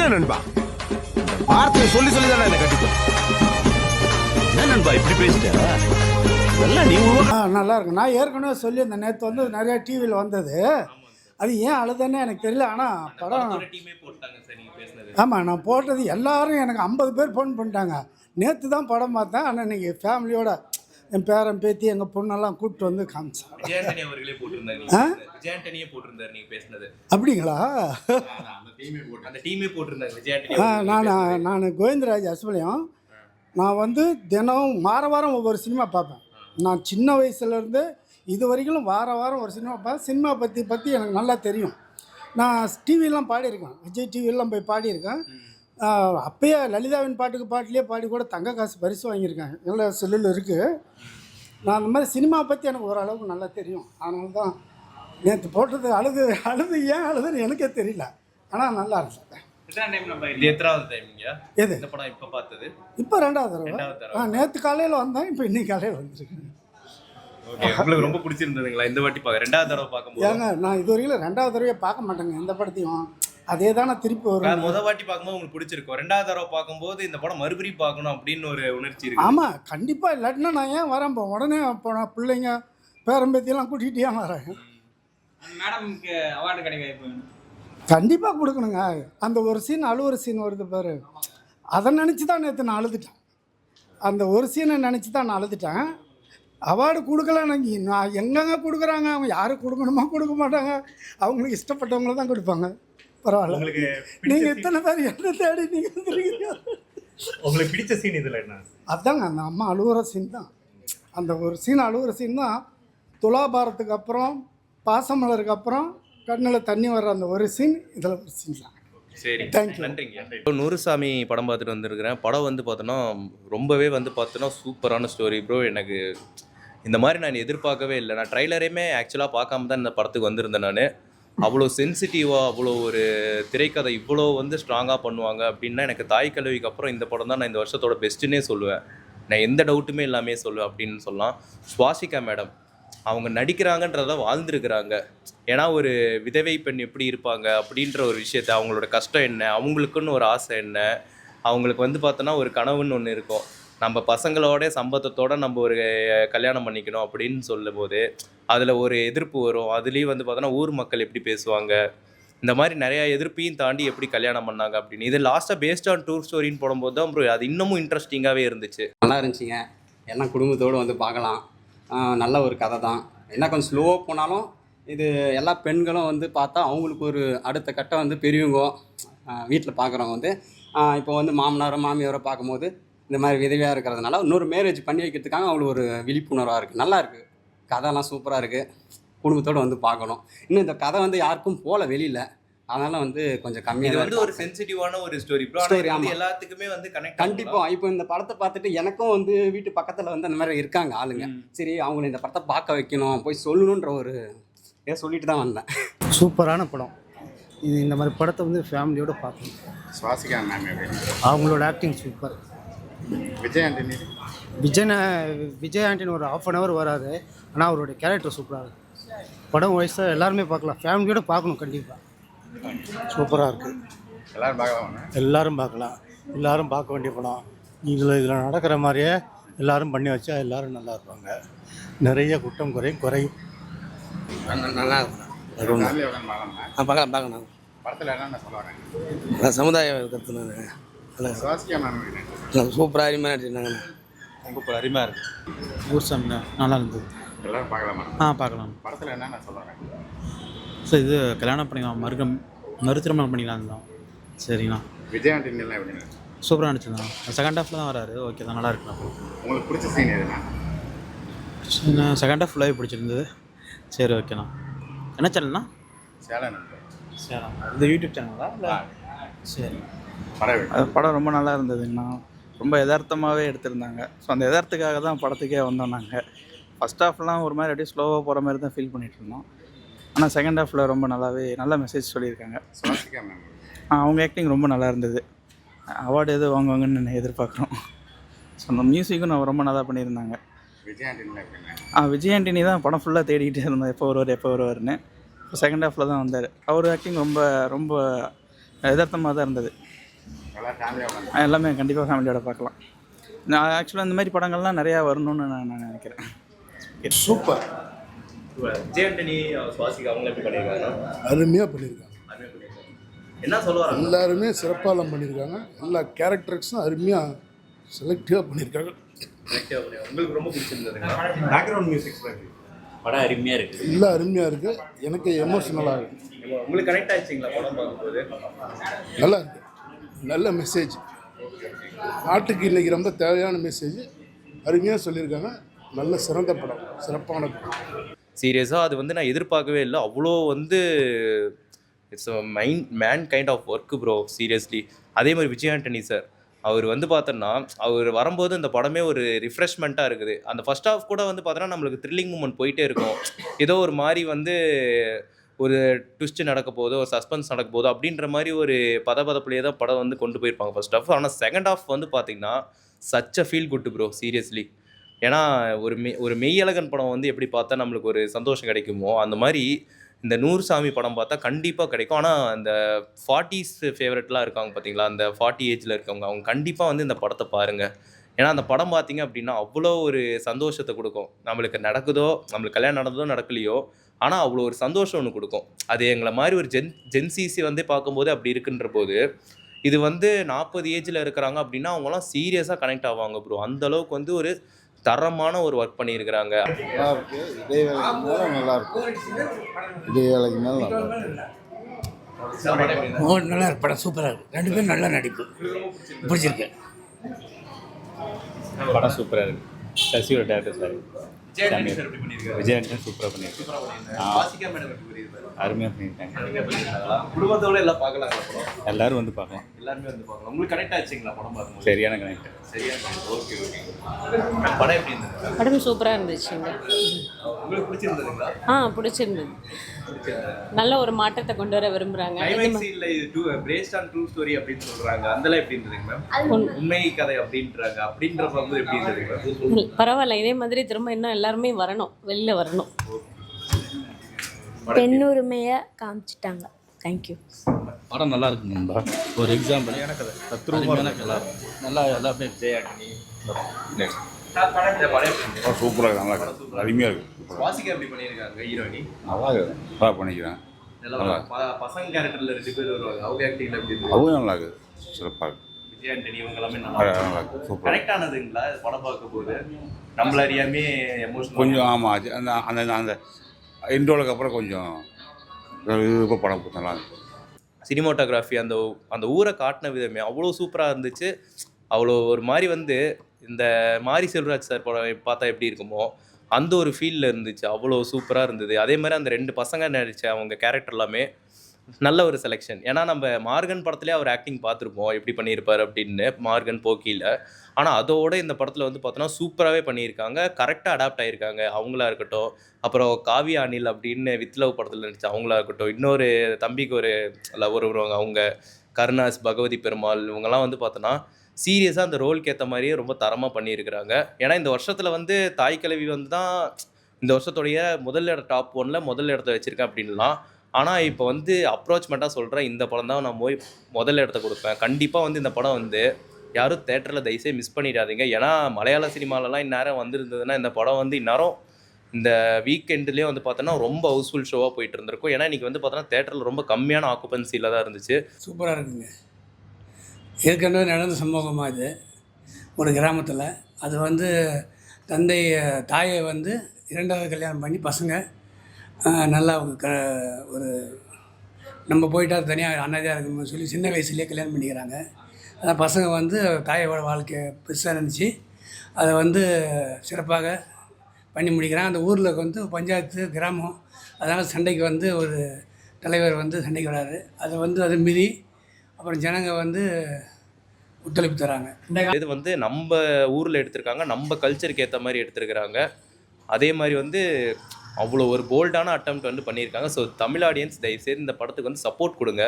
இல்ல நண்பா, வார்த்தையை சொல்லி சொல்லி தானே என்ன கட்டிப்போம். என்ன நண்பா இப்படி பேசிட்ட? எல்லாம் நீ நல்லா இருக்கு. நான் ஏற்கனவே சொல்லியிருந்தேன், நேற்று வந்து நிறையா டிவியில் வந்தது. அது ஏன் அழுதுன்னு எனக்கு தெரியல. ஆனால் படம் ஆமாம், நான் போட்டது எல்லாரும் எனக்கு 50 பேர் ஃபோன் பண்ணிட்டாங்க. நேற்று தான் படம் பார்த்தேன். ஆனால் இன்றைக்கி ஃபேமிலியோட என் பேரன் பேத்தி எங்கள் பொண்ணெல்லாம் கூப்பிட்டு வந்து காமிச்சாங்க. அப்படிங்களா? நான் கோவிந்தராஜ் அசுபலியம். நான் வந்து தினம் வாரம் ஒவ்வொரு சினிமா பார்ப்பேன். நான் சின்ன வயசுலேருந்து இது வரைக்கும் வாரம் ஒரு சினிமா பார்ப்பேன். சினிமா பற்றி எனக்கு நல்லா தெரியும். நான் டிவிலாம் பாடியிருக்கேன், விஜய் டிவிலாம் போய் பாடியிருக்கேன். அப்போயே லலிதாவின் பாட்டுலேயே பாடி கூட தங்க காசு பரிசு வாங்கியிருக்கேன். எல்லா செல்லில் இருக்குது. நான் அந்த மாதிரி சினிமா பற்றி எனக்கு ஓரளவுக்கு நல்லா தெரியும். அதனால தான் நேற்று போட்டது அழுது ஏன் அழுதுன்னு எனக்கே தெரியல. ஆனால் நல்லா இருந்துச்சு. இப்போ 2வது தடவை. நேற்று காலையில் வந்தேன், இப்போ இன்னைக்கு காலையில் வந்துருக்கேன். ரொம்ப பிடிச்சிருந்ததுங்களா இந்த வாட்டி 2வது தடவை பார்க்கும்போது? ஏங்க, நான் இது வரைக்கும் 2வது தடவையே பார்க்க மாட்டேங்க எந்த படத்தையும். அதே தானே திருப்பி வரும். முதல் வாட்டி பார்க்கும்போது உங்களுக்கு பிடிச்சிருக்கும், 2வது தடவை பார்க்கும்போது இந்த படம் மறுபடியும் பார்க்கணும் அப்படின்னு ஒரு உணர்ச்சி இருக்கு. ஆமாம், கண்டிப்பாக. இல்லாட்டினா நான் ஏன் வரேன்? இப்போ உடனே இப்போ நான் பிள்ளைங்க பேரம்பேத்தியெல்லாம் கூட்டிகிட்டு ஏன் வரேன்? மேடம்க்கு அவார்டு கிடைக்க கண்டிப்பாக கொடுக்கணுங்க. அந்த ஒரு சீன் அழுவுற சீன் வருது பாரு, அதை நினச்சி தான் நேற்று நான் அழுதுட்டேன். அந்த ஒரு சீனை நினச்சி தான் நான் அழுதுட்டேன். அவார்டு கொடுக்கலன்னு நான் எங்கெங்க கொடுக்குறாங்க, அவங்க யாரும் கொடுக்கணுமா கொடுக்க மாட்டாங்க. அவங்களுக்கு இஷ்டப்பட்டவங்கள தான் கொடுப்பாங்க. பரவாயில்ல. நீங்கள் இத்தனை பேர் என்ன தேடி நீங்கள் வந்துருக்கீங்க. உங்களுக்கு பிடிச்ச சீன் இதில் என்ன? அதுதாங்க, அந்த அம்மா அழுவுற சீன் தான். அந்த ஒரு சீன் அழுவுற சீன் தான். துலாபாரத்துக்கு அப்புறம், பாசமலருக்கு அப்புறம் கண்ணில் தண்ணி வர்ற அந்த ஒரு சீன் இதில் ஒரு சீன் தான். சரி, தேங்க்யூ. நன்றிங்க. நூறுசாமி படம் பார்த்துட்டு வந்துருக்கிறேன். படம் வந்து பார்த்தோன்னா ரொம்பவே வந்து பார்த்தோன்னா சூப்பரான ஸ்டோரி ப்ரோ. எனக்கு இந்த மாதிரி நான் எதிர்பார்க்கவே இல்லை. நான் ட்ரைலரையுமே ஆக்சுவலாக பார்க்காம தான் இந்த படத்துக்கு வந்திருந்தேன். நான் அவ்வளோ சென்சிட்டிவாக, அவ்வளோ ஒரு திரைக்கதை இவ்வளோ வந்து ஸ்ட்ராங்காக பண்ணுவாங்க அப்படின்னா எனக்கு தாய் கல்விக்கு அப்புறம் இந்த படம் தான் நான் இந்த வருஷத்தோட பெஸ்ட்டுன்னே சொல்லுவேன். நான் எந்த டவுட்டுமே இல்லாமே சொல்லுவேன் அப்படின்னு சொல்லலாம். சுவாசிகா மேடம் அவங்க நடிக்கிறாங்கன்றத வாழ்ந்துருக்கிறாங்க. ஏன்னா ஒரு விதவை பெண் எப்படி இருப்பாங்க அப்படின்ற ஒரு விஷயத்த, அவங்களோட கஷ்டம் என்ன, அவங்களுக்குன்னு ஒரு ஆசை என்ன, அவங்களுக்கு வந்து பார்த்தோன்னா ஒரு கனவுன்னு ஒன்று இருக்கும். நம்ம பசங்களோட சம்பந்தத்தோடு நம்ம ஒரு கல்யாணம் பண்ணிக்கணும் அப்படின்னு சொல்லும் போது அதில் ஒரு எதிர்ப்பு வரும். அதுலேயும் வந்து பார்த்தோன்னா ஊர் மக்கள் எப்படி பேசுவாங்க, இந்த மாதிரி நிறையா எதிர்ப்பையும் தாண்டி எப்படி கல்யாணம் பண்ணாங்க அப்படின்னு. இது லாஸ்ட்டாக பேஸ்ட் ஆன் டூர் ஸ்டோரின்னு போடும்போது தான் ப்ரோ அது இன்னமும் இன்ட்ரெஸ்டிங்காகவே இருந்துச்சு. நல்லா இருந்துச்சுங்க. எல்லாம் குடும்பத்தோடு வந்து பார்க்கலாம். நல்ல ஒரு கதை தான். என்ன கொஞ்சம் ஸ்லோவாக போனாலும் இது எல்லா பெண்களும் வந்து பார்த்தா அவங்களுக்கு ஒரு அடுத்த கட்டம் வந்து பெரியவங்க வீட்டில் பார்க்குறவங்க வந்து இப்போ வந்து மாமனாரோ மாமியாரோ பார்க்கும்போது இந்த மாதிரி விதவியாக இருக்கிறதுனால இன்னொரு மேரேஜ் பண்ணி வைக்கிறதுக்காக அவங்களுக்கு ஒரு விழிப்புணர்வாக இருக்குது. நல்லா இருக்குது, கதைலாம் சூப்பராக இருக்குது. குடும்பத்தோடு வந்து பார்க்கணும். இன்னும் இந்த கதை வந்து யாருக்கும் போகல வெளியில், அதனால் வந்து கொஞ்சம் கம்மியாக வந்து ஒரு சென்சிட்டிவான ஒரு ஸ்டோரி. எல்லாத்துக்குமே வந்து கனெக்ட். கண்டிப்பாக. இப்போ இந்த படத்தை பார்த்துட்டு எனக்கும் வந்து வீட்டு பக்கத்தில் வந்து அந்த மாதிரி இருக்காங்க ஆளுங்க. சரி, அவங்களை இந்த படத்தை பார்க்க வைக்கணும், போய் சொல்லணுன்ற ஒரு சொல்லிட்டு தான் வந்தேன். சூப்பரான படம் இது. இந்த மாதிரி படத்தை வந்து ஃபேமிலியோடு பார்க்கணும். சுவாசிகா மேம் அவங்களோட ஆக்டிங் சூப்பர். விஜய் ஆண்டனி ஒரு 1/2 hour வராது, ஆனால் அவருடைய கேரக்டர் சூப்பராக இருக்குது. படம் வயசாக எல்லாருமே பார்க்கலாம், ஃபேமிலியோடு பார்க்கணும் கண்டிப்பாக. சூப்பராக இருக்குது. எல்லோரும் பார்க்கலாம். எல்லோரும் பார்க்க வேண்டிய படம். இதில் நடக்கிற மாதிரியே எல்லோரும் பண்ணி வச்சா எல்லோரும் நல்லா இருப்பாங்க. நிறைய குற்றம் குறையும். நல்லா இருக்கும். பார்க்கலாம். படத்தில் என்னென்ன சொல்லுவாங்க? சமுதாய கருத்து சூப்பராக அருமையாக நடிச்சிருந்தாங்க. சூப்பர் அருமையாக இருக்குது. ஊர்சாமி நல்லா இருந்தது. எல்லோரும் பார்க்கலாமா? பார்க்கலாம். படத்தில் என்னென்ன சொல்லுவாங்க? சார் இது கல்யாணம் பண்ணிக்கலாம், மறுதிருமணம் பண்ணிக்கலாம் தான். சரிங்கண்ணா. விஜய் ஆண்டனிலாம் எப்படிங்க? சூப்பராக நடிச்சிருந்தான். செகண்ட் ஹாஃபில் தான் வராரு. ஓகே தான், நல்லா இருக்குண்ணா. உங்களுக்கு பிடிச்ச சீன் எதுனா? செகண்ட் ஹாஃப் ஃபுல்லாகவே பிடிச்சிருந்தது. சரி, ஓகேண்ணா. என்ன சேனல்ண்ணா? சேலம். இந்த யூடியூப் சேனலா இல்லை? சரி. படம் ரொம்ப நல்லா இருந்ததுங்கண்ணா. ரொம்ப யதார்த்தமாகவே எடுத்திருந்தாங்க. ஸோ அந்த யதார்த்துக்காக தான் படத்துக்கே வந்தோம் நாங்கள். ஃபஸ்ட் ஹாஃப்லாம் ஒரு மாதிரி அப்படியே ஸ்லோவாக போகிற மாதிரி தான் ஃபீல் பண்ணிகிட்டு இருந்தோம். ஆனால் செகண்ட் ஹாஃபில் ரொம்ப நல்ல மெசேஜ் சொல்லியிருக்காங்க. அவங்க ஆக்டிங் ரொம்ப நல்லா இருந்தது. அவார்டு எதுவும் வாங்குவாங்கன்னு எதிர்பார்க்குறோம். ஸோ அந்த மியூசிக்கும் நான் ரொம்ப நல்லா பண்ணியிருந்தாங்க. விஜய் ஆண்டனி தான் படம் ஃபுல்லாக தேடிக்கிட்டே இருந்தேன், எப்போ வருவார்னு. இப்போ செகண்ட் ஹாஃபில் தான் வந்தார். அவர் ஆக்டிங் ரொம்ப ரொம்ப யதார்த்தமாக தான் இருந்தது. எல்லாம் ஃபேமிலியாக உட்காந்து எல்லாமே கண்டிப்பாக ஃபேமிலியோட பார்க்கலாம். நான் ஆக்சுவலாக இந்த மாதிரி படங்கள்லாம் நிறையா வரணும்னு நான் நினைக்கிறேன். சூப்பர், விஜய் ஆண்டனி சுவாசிகா அவங்க எப்படி பண்ணியிருக்காங்க? அருமையாக பண்ணியிருக்காங்க. அருமையா பண்ணியிருக்காங்க. என்ன சொல்ல வராங்க? எல்லாருமே சிறப்பாக பண்ணியிருக்காங்க. எல்லா கேரக்டர்ஸும் அருமையாக செலக்டிவாக பண்ணியிருக்காங்க. உங்களுக்கு ரொம்ப பிடிச்சிருந்ததுங்க? பேக்ரவுண்ட் மியூசிக் படம் அருமையாக இருக்குது. எல்லாம் அருமையாக இருக்குது. எனக்கு எமோஷ்னலாக இருக்குது. உங்களுக்கு கனெக்ட் ஆயிடுச்சிங்களா படம் பார்க்கும்போது? நல்லா இருக்குது. நல்ல மெசேஜ், நாட்டுக்கு இன்றைக்கி ரொம்ப தேவையான மெசேஜ் அருமையாக சொல்லியிருக்காங்க. நல்ல சிறந்த படம், சிறப்பான படம். சீரியஸாக அது வந்து நான் எதிர்பார்க்கவே இல்லை. அவ்வளோ வந்து it's man kind of work bro, seriously. அதே மாதிரி விஜய் ஆண்டனி சார் அவர் வந்து பார்த்தோன்னா அவர் வரும்போது இந்த படமே ஒரு ரிஃப்ரெஷ்மெண்ட்டாக இருக்குது. அந்த ஃபர்ஸ்ட் ஹாஃப் கூட வந்து பார்த்தோன்னா நம்மளுக்கு த்ரில்லிங் மூமெண்ட் போயிட்டே இருக்கும். ஏதோ ஒரு மாதிரி வந்து ஒரு ட்விஸ்ட் நடக்க போதோ, ஒரு சஸ்பென்ஸ் நடக்க போதோ அப்படின்ற மாதிரி ஒரு பதப்பதப்புலேயே தான் படம் வந்து கொண்டு போயிருப்பாங்க ஃபர்ஸ்ட் ஹாஃப். ஆனால் செகண்ட் ஹாஃப் வந்து பார்த்தீங்கன்னா such a feel good bro, seriously. ஏன்னா ஒரு மெய்யழகன் படம் வந்து எப்படி பார்த்தா நம்மளுக்கு ஒரு சந்தோஷம் கிடைக்குமோ அந்த மாதிரி இந்த நூறுசாமி படம் பார்த்தா கண்டிப்பாக கிடைக்கும். ஆனால் அந்த 40s ஃபேவரட்லாம் இருக்காங்க பார்த்தீங்களா, அந்த 40 ஏஜில் இருக்கவங்க, அவங்க கண்டிப்பாக வந்து இந்த படத்தை பாருங்கள். ஏன்னா அந்த படம் பார்த்தீங்க அப்படின்னா அவ்வளோ ஒரு சந்தோஷத்தை கொடுக்கும். நம்மளுக்கு நடக்குதோ, நம்மளுக்கு கல்யாணம் நடந்ததோ நடக்கலையோ, ஆனால் அவ்வளோ ஒரு சந்தோஷம் ஒன்று கொடுக்கும். அது எங்களை மாதிரி ஒரு ஜென்சிசி வந்து பார்க்கும்போது அப்படி இருக்குன்ற போது, இது வந்து 40 ஏஜில் இருக்கிறாங்க அப்படின்னா அவங்களாம் சீரியஸாக கனெக்ட் ஆவாங்க ப்ரோ. அந்தளவுக்கு வந்து ஒரு தரமான ஒரு ஒர்க் பண்ணியிருக்கிறாங்க. நல்லா இருக்கு. இடைவேளைக்கு மேலே நல்லா இருக்கு. இடைவேளைக்கு மேலே நல்லா இருக்கு. நல்லா இருக்கு. படம் சூப்பராக இருக்குது. 2 பேரும் நல்லா நடிப்பு பிடிச்சிருக்கு. படம் சூப்பராக இருக்குது. சசியோட director sir Vijay Antony sir எப்படி பண்ணியிருக்காரு? விஜய் ஆண்டனி சூப்பராக பண்ணியிருக்காரு. சுவாசிகா மேடம் எப்படி பண்ணியிருக்காரு? அருமையாக பண்ணியிருக்காங்க. குடும்பத்தோட எல்லாம் பார்க்கலாங்களா படம்? எல்லாரும் வந்து பார்க்கலாம். எல்லாருமே வந்து பார்க்கலாம். உங்களுக்கு கனெக்ட் ஆச்சுங்களா படம் பார்க்கும்போது? சரியான கனெக்ட். சரியான ஓகே ஓகே. படம் எப்படி இருந்தது? படம் சூப்பராக இருந்துச்சுங்க. உங்களுக்கு பிடிச்சிருந்ததுங்களா? பிடிச்சிருந்தது. நல்ல ஒரு மாற்றத்தை கொண்டு வர விரும்புகிறாங்க. கிளைமேக்ஸ்ல இது பேஸ்ட் ஆன் ட்ரூ ஸ்டோரி அப்படின்னு சொல்றாங்க. அதெல்லாம் எப்படி இருந்ததுங்க மேம்? உண்மை கதை அப்படின்றாங்க. அப்படின்ற போது எப்படி இருந்ததுங்க மேம்? பரவாயில்ல. இதே மாதிரி திரும்ப இன்னும் எல்லாருமே வரணும், வெளில வரணும். பெண்ணுரிமையை காமிச்சிட்டாங்க. தேங்க்யூ. படம் நல்லா இருக்கு நண்பா. ஒரு எக்ஸாம்பிள் எனக்கு தத்ரூபமான நல்லா இருக்கு. நல்லா எல்லாமே விஜய் ஆண்டனி சூப்பராக இருக்கு. நல்லா இருக்கு. அருமையாக இருக்கு. சுவாசிகா எப்படி பண்ணியிருக்காங்க ஹீரோயினி? நல்லா இருக்கு. நல்லா பண்ணிக்கிறேன். பசங்க கேரக்டர்ல 2 பேர் வருவாங்க. அவங்க ஆக்டிங்ல எப்படி இருக்கு? அவங்க நல்லா இருக்குது. சிறப்பாக இருக்கு. விஜய் ஆண்டனி இவங்க எல்லாமே நல்லா இருக்கு. சூப்பர். கனெக்ட் ஆனதுங்களா படம் பார்க்க போது? நம்மள அறியாமே எமோஷனல் கொஞ்சம் ஆமாம். அந்த அந்த அந்த இன்ட்ரோலுக்கு அப்புறம் கொஞ்சம் இது படம் நல்லா இருக்கு. சினிமாட்டோகிராஃபி அந்த ஊரை காட்டின விதமே அவ்வளோ சூப்பராக இருந்துச்சு. அவ்வளோ ஒரு மாதிரி வந்து இந்த மாரி செல்வராஜ் சார் படம் பார்த்தா எப்படி இருக்குமோ அந்த ஒரு ஃபீலில் இருந்துச்சு. அவ்வளோ சூப்பராக இருந்தது. அதே மாதிரி அந்த 2 பசங்க நடித்த அவங்க கேரக்டர் எல்லாமே நல்ல ஒரு செலெக்ஷன். ஏன்னா நம்ம மார்கன் படத்துலேயே அவர் ஆக்டிங் பார்த்துருப்போம் எப்படி பண்ணியிருப்பார் அப்படின்னு, மார்கன் போக்கியில். ஆனால் அதோட இந்த படத்தில் வந்து பார்த்தோன்னா சூப்பராகவே பண்ணியிருக்காங்க. கரெக்டாக அடாப்ட் ஆகியிருக்காங்க. அவங்களா இருக்கட்டும், அப்புறம் காவியா அனில் அப்படின்னு வித் லவ் படத்தில் நடித்த அவங்களா இருக்கட்டும், இன்னொரு தம்பிக்கு ஒரு லவர் வருவாங்க அவங்க, கருணாஸ், பகவதி பெருமாள், இவங்கெல்லாம் வந்து பார்த்தோன்னா சீரியஸாக அந்த ரோலுக்கு ஏற்ற மாதிரியே ரொம்ப தரமாக பண்ணியிருக்கிறாங்க. ஏன்னா இந்த வருஷத்தில் வந்து தாய் கிழவி வந்து தான் இந்த வருஷத்துடைய டாப் 1ல் முதல் இடத்த வச்சுருக்கேன் அப்படின்லாம். ஆனால் இப்போ வந்து அப்ரோச்மெண்ட்டாக சொல்கிறேன், இந்த படம் தான் நான் முதல் இடத்த கொடுப்பேன். கண்டிப்பாக வந்து இந்த படம் வந்து யாரும் தேட்டரில் தயவுசெய்து மிஸ் பண்ணிடாதீங்க. ஏன்னா மலையாள சினிமாலலாம் இந்நேரம் வந்திருந்ததுன்னா இந்த படம் வந்து இந்நேரம் இந்த வீக்கெண்டுலேயே வந்து பார்த்தோன்னா ரொம்ப ஹவுஸ்ஃபுல் ஷோவாக போயிட்டு இருந்திருக்கும். ஏன்னா இன்றைக்கி வந்து பார்த்தோன்னா தேட்டரில் ரொம்ப கம்மியான ஆக்குபென்சியில் தான் இருந்துச்சு. சூப்பராக இருக்குங்க. ஏற்கனவே நடந்த சம்பவமாக இது ஒரு கிராமத்தில். அது வந்து தாயை வந்து 2வது கல்யாணம் பண்ணி பசங்க நல்லா ஒரு நம்ம போயிட்டா தனியாக அண்ணாதியாக இருக்கணும்னு சொல்லி சின்ன வயசுலேயே கல்யாணம் பண்ணிக்கிறாங்க. அதான் பசங்க வந்து தாயோட வாழ்க்கையை பெருசாக நினச்சி அதை வந்து சிறப்பாக பண்ணி முடிக்கிறாங்க. அந்த ஊரில் வந்து பஞ்சாயத்து கிராமம், அதனால் சண்டைக்கு வந்து ஒரு தலைவர் வந்து சண்டைக்கு வராரு. அதை வந்து அது மீறி அப்புறம் ஜனங்க வந்து ஒத்துழைப்பு தராங்க. இது வந்து நம்ம ஊரில் எடுத்திருக்காங்க, நம்ம கல்ச்சருக்கு ஏற்ற மாதிரி எடுத்திருக்கிறாங்க. அதே மாதிரி வந்து அவ்வளோ ஒரு போல்டான அட்டெம்ப்ட் வந்து பண்ணியிருக்காங்க. ஸோ தமிழ் ஆடியன்ஸ் தயவுசெய்து இந்த படத்துக்கு வந்து சப்போர்ட் கொடுங்க.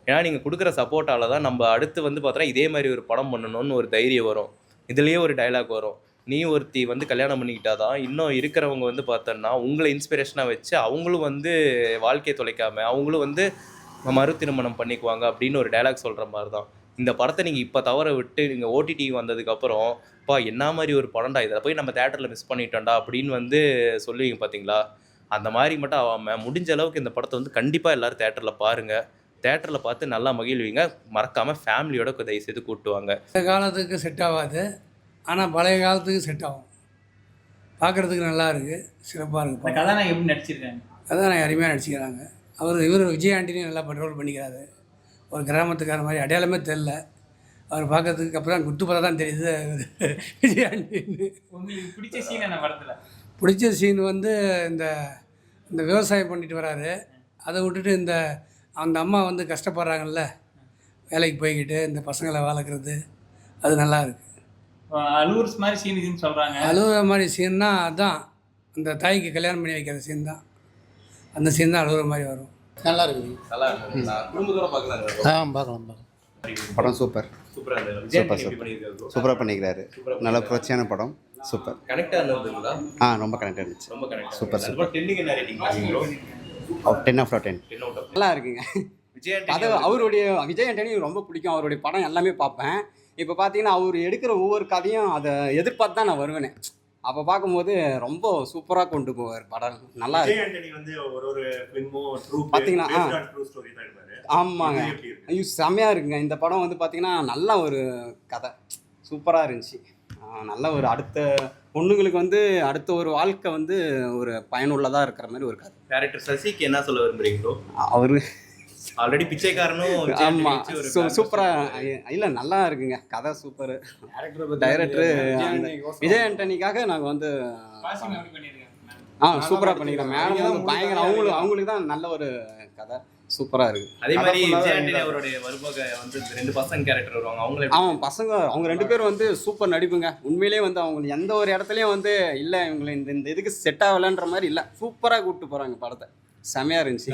ஏன்னா நீங்கள் கொடுக்குற சப்போர்ட்டால் தான் நம்ம அடுத்து வந்து பார்த்தோன்னா இதே மாதிரி ஒரு படம் பண்ணணும்னு ஒரு தைரியம் வரும். இதுலேயே ஒரு டைலாக் வரும், நீ ஒருத்தி வந்து கல்யாணம் பண்ணிக்கிட்டா தான் இன்னும் இருக்கிறவங்க வந்து பார்த்தோன்னா உங்களை இன்ஸ்பிரேஷனாக வச்சு அவங்களும் வந்து வாழ்க்கையை தொலைக்காமல் அவங்களும் வந்து மறு திருமணம் பண்ணிக்குவாங்க அப்படின்னு ஒரு டைலாக் சொல்கிற மாதிரி தான். இந்த படத்தை நீங்கள் இப்போ தவற விட்டு நீங்கள் ஓடிடி வந்ததுக்கப்புறம் என்ன மாதிரி ஒரு படம்டா, இதில் போய் நம்ம தேட்டரில் மிஸ் பண்ணிட்டோம்டா அப்படின்னு வந்து சொல்லுவீங்க பார்த்தீங்களா? அந்த மாதிரி மட்டும் ஆகாமல் முடிஞ்ச அளவுக்கு இந்த படத்தை வந்து கண்டிப்பாக எல்லோரும் தேட்டரில் பாருங்கள். தேட்டரில் பார்த்து நல்லா மகிழ்வீங்க. மறக்காமல் ஃபேமிலியோட தயவு செய்து கூட்டுவாங்க. இந்த காலத்துக்கு செட் ஆகாது, ஆனால் பழைய காலத்துக்கு செட் ஆகும். பார்க்குறதுக்கு நல்லா இருக்குது, சிறப்பாக இருக்குது. கதாநாயகன் எப்படி நடிச்சிருக்காங்க? கதாநாயகன் அருமையாக நடிச்சுக்கிறாங்க. இவர் விஜய் ஆண்டனியும் நல்லா கண்ட்ரோல் பண்ணிக்கிறாரு. ஒரு கிராமத்துக்கார மாதிரி அடையாளமே தெரில. அவர் பார்க்கறதுக்கு அப்புறம் குத்து பார்த்தா தான் தெரியுது விஜய் ஆண்டனின்னு. உங்களுக்கு பிடிச்ச சீன் என்ன படத்தில்? பிடிச்ச சீன் வந்து இந்த விவசாயம் பண்ணிட்டு வராரு. அதை விட்டுட்டு அந்த அம்மா வந்து கஷ்டப்படுறாங்கல்ல, வேலைக்கு போய்கிட்டு இந்த பசங்களை வளர்க்குறது, அது நல்லா இருக்குது. அலூர்ஸ் மாதிரி சீன் இதுன்னு சொல்கிறாங்க. அழுகிற மாதிரி சீன்னா அதுதான் அந்த தாய்க்கு கல்யாணம் பண்ணி வைக்கிற சீன் தான். அந்த சீன் தான் அழுகிற மாதிரி வரும். நல்லா இருக்குது. நல்லா குடும்பத்தோட பார்க்கலாம். பார்க்கலாம். படம் சூப்பர். சூப்பராக பண்ணிக்கிறாரு. நல்ல புரட்சியான படம். சூப்பர். கனெக்டாக இருந்ததுங்களா? ரொம்ப கனெக்டாக இருந்துச்சு. ரொம்ப கனெக்ட். சூப்பர். டென்னுக்கு என்ன ரேட்டிங் பண்ணுவீங்களோ? 10/10. நல்லா இருக்குங்க. அது அவருடைய விஜய் ஆண்டனி ரொம்ப பிடிக்கும். அவருடைய படம் எல்லாமே பார்ப்பேன். இப்போ பார்த்தீங்கன்னா அவர் எடுக்கிற ஒவ்வொரு கதையும் அதை எதிர்பார்த்து தான் நான் வருவேனே. அப்போ பார்க்கும்போது ரொம்ப சூப்பராக கொண்டு போவார் படம். நல்லா பார்த்தீங்கன்னா ஆமாங்க, ஐயோ செம்மையாக இருக்குங்க. இந்த படம் வந்து பார்த்தீங்கன்னா நல்ல ஒரு கதை, சூப்பராக இருந்துச்சு. நல்ல ஒரு அடுத்த பொண்ணுங்களுக்கு வந்து அடுத்த ஒரு வாழ்க்கை வந்து ஒரு பயனுள்ளதாக இருக்கிற மாதிரி ஒரு கதை. டேரக்டர் சசிக்கு என்ன சொல்ல விரும்புறீங்களோ? அவரு ஆல்ரெடி பிச்சைக்காரனும். ஆமாம், சூப்பராக இல்லை, நல்லா இருக்குங்க கதை. சூப்பர். டைரக்டர் விஜய் ஆண்டனிக்காக நாங்கள் வந்து சூப்பராக பண்ணிக்கிறோம். மேடம் வந்து பயங்கர, அவங்களுக்கு தான் நல்ல ஒரு கதை, சூப்பராக இருக்குது. அதே மாதிரி விஜய் ஆண்டனி அவருடைய மருமக வந்து 2 பசங்க கேரக்டர் வருவாங்க. அவங்க 2 பேரும் வந்து சூப்பர் நடிப்புங்க. உண்மையிலேயே வந்து அவங்க எந்த ஒரு இடத்துலையும் வந்து இல்லை இவங்களை இந்த இதுக்கு செட் ஆகலைன்ற மாதிரி இல்லை, சூப்பராக கூப்பிட்டு போகிறாங்க படத்தை. செமையாக இருந்துச்சு.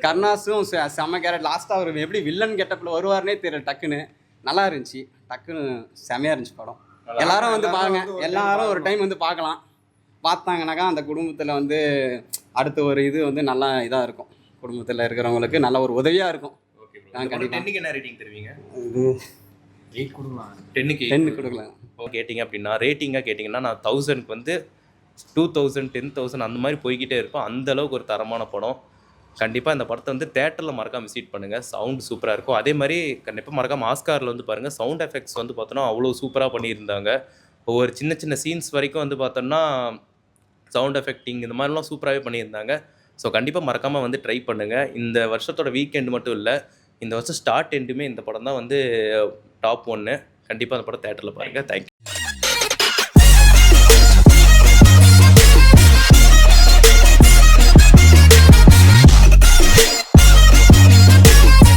கருணாஸும் செம்ம கேரக்டர். லாஸ்ட்டாக அவர் எப்படி வில்லன் கெட்டப்பில் வருவார்னே தெரியல, டக்குன்னு நல்லா இருந்துச்சு. டக்குன்னு செமையாக இருந்துச்சு படம். எல்லாரும் வந்து பாருங்க, எல்லாரும் ஒரு டைம் வந்து பார்க்கலாம். பார்த்தாங்கனாக்கா அந்த குடும்பத்தில் வந்து அடுத்த ஒரு இது வந்து நல்லா இதாக இருக்கும். குடும்பத்தில் இருக்கிறவங்களுக்கு நல்ல ஒரு உதவியாக இருக்கும். கண்டிப்பாக என்ன ரேட்டிங் தருவீங்க? இது 8 கொடுக்கலாம். 10 கொடுக்கலாம். கேட்டிங்க அப்படின்னா ரேட்டிங்காக கேட்டிங்கன்னா நான் 1000க்கு வந்து 2000 10,000 அந்த மாதிரி போய்கிட்டே இருப்போம். அந்தளவுக்கு ஒரு தரமான படம். கண்டிப்பாக இந்த படத்தை வந்து தேட்டரில் மறக்காமல் விசிட் பண்ணுங்கள். சவுண்ட் சூப்பராக இருக்கும். அதே மாதிரி கண்டிப்பாக மறக்காமல் ஆஸ்காரில் வந்து பாருங்கள். சவுண்ட் எஃபெக்ட்ஸ் வந்து பார்த்தோன்னா அவ்வளோ சூப்பராக பண்ணியிருந்தாங்க. ஒவ்வொரு சின்ன சின்ன சீன்ஸ் வரைக்கும் வந்து பார்த்தோன்னா சவுண்ட் எஃபெக்டிங் இந்த மாதிரிலாம் சூப்பராகவே பண்ணியிருந்தாங்க. ஸோ கண்டிப்பாக மறக்காமல் வந்து ட்ரை பண்ணுங்கள். இந்த வருஷத்தோட வீக்கெண்டு மட்டும் இல்லை, இந்த வருஷம் ஸ்டார்ட் எண்டுமே இந்த படம் தான் வந்து டாப் 1. கண்டிப்பாக அந்த படம் தேட்டரில் பாருங்கள். தேங்க்யூ.